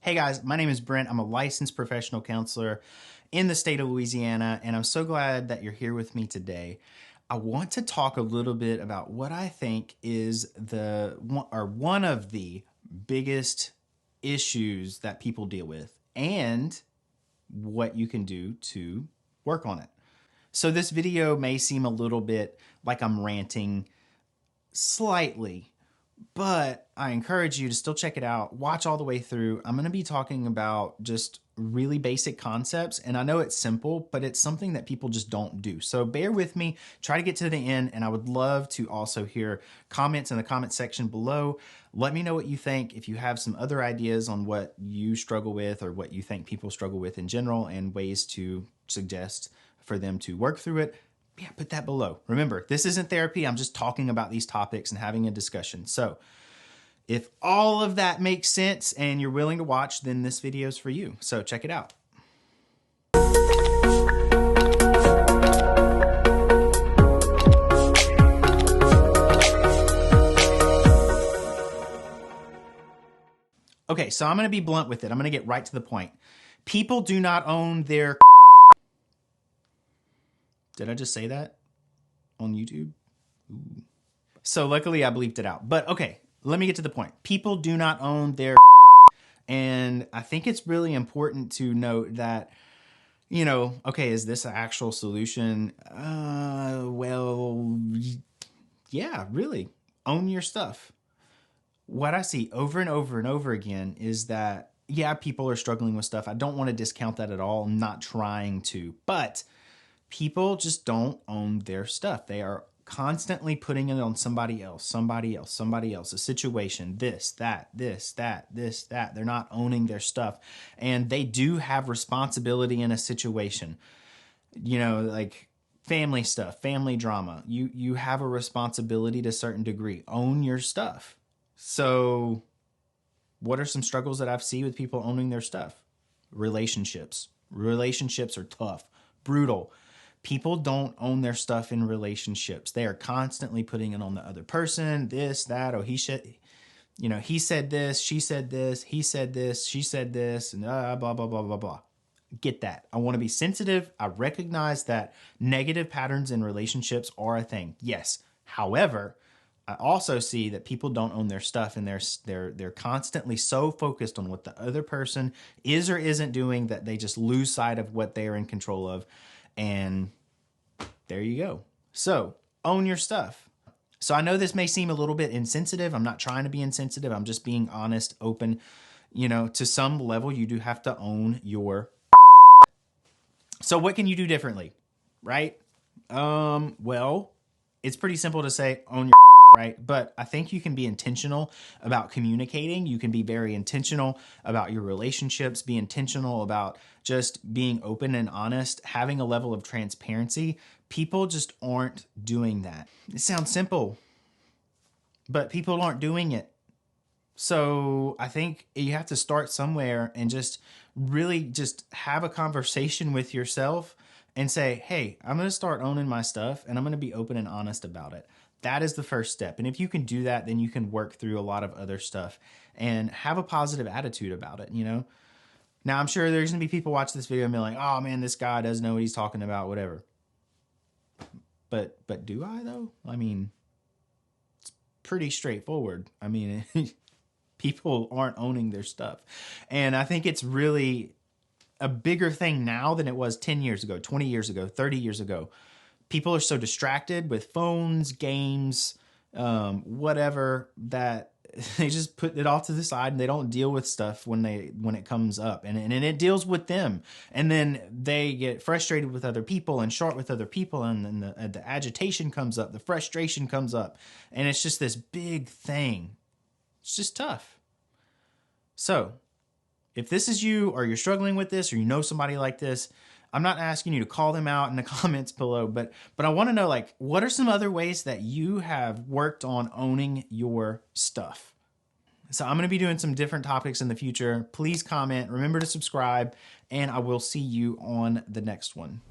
Hey guys, my name is Brent. I'm a licensed professional counselor in the state of Louisiana, and I'm so glad that you're here with me today. I want to talk a little bit about what I think is one of the biggest issues that people deal with and what you can do to work on it. So this video may seem a little bit like I'm ranting slightly, but I encourage you to still check it out. Watch all the way through. I'm going to be talking about just really basic concepts. And I know it's simple, but it's something that people just don't do. So bear with me, try to get to the end. And I would love to also hear comments in the comment section below. Let me know what you think. If you have some other ideas on what you struggle with or what you think people struggle with in general and ways to suggest for them to work through it, yeah, put that below. Remember, this isn't therapy. I'm just talking about these topics and having a discussion. So if all of that makes sense and you're willing to watch, then this video is for you. So check it out. Okay, so I'm going to be blunt with it. I'm going to get right to the point. People do not own their... Did I just say that on YouTube? Ooh. So luckily I bleeped it out. But okay, let me get to the point. People do not own their... And I think it's really important to note that, you know, okay, is this an actual solution? Well, yeah, really. Own your stuff. What I see over and over and over again is that, yeah, people are struggling with stuff. I don't want to discount that at all. I'm not trying to, but people just don't own their stuff. They are constantly putting it on somebody else, a situation, this, that. They're not owning their stuff. And they do have responsibility in a situation. You know, like family stuff, family drama. You have a responsibility to a certain degree. Own your stuff. So what are some struggles that I've seen with people owning their stuff? Relationships. Relationships are tough, brutal. People don't own their stuff in relationships. They are constantly putting it on the other person, this, that, oh, he should, you know, he said this, she said this, he said this, she said this, and blah, blah, blah, blah, blah. Get that. I want to be sensitive. I recognize that negative patterns in relationships are a thing. Yes. However, I also see that people don't own their stuff and they're constantly so focused on what the other person is or isn't doing that they just lose sight of what they're in control of. And there you go. So own your stuff. So I know this may seem a little bit insensitive. I'm not trying to be insensitive. I'm just being honest, open. You know, to some level, you do have to own your. So what can you do differently? Right? Well, it's pretty simple to say own your, right? But I think you can be intentional about communicating. You can be very intentional about your relationships, be intentional about just being open and honest, having a level of transparency. People just aren't doing that. It sounds simple, but people aren't doing it. So I think you have to start somewhere and just really just have a conversation with yourself and say, hey, I'm going to start owning my stuff and I'm going to be open and honest about it. That is the first step. And if you can do that, then you can work through a lot of other stuff and have a positive attitude about it, you know? Now, I'm sure there's going to be people watch this video and be like, oh man, this guy doesn't know what he's talking about, whatever. But do I though? I mean, it's pretty straightforward. I mean, people aren't owning their stuff. And I think it's really a bigger thing now than it was 10 years ago, 20 years ago, 30 years ago. People are so distracted with phones, games, whatever, that they just put it off to the side and they don't deal with stuff when it comes up, and it deals with them, and then they get frustrated with other people and short with other people, and then the agitation comes up, the frustration comes up, and it's just this big thing. It's just tough. So if this is you, or you're struggling with this, or you know somebody like this, I'm not asking you to call them out in the comments below, but I want to know, like, what are some other ways that you have worked on owning your stuff? So I'm going to be doing some different topics in the future. Please comment, remember to subscribe, and I will see you on the next one.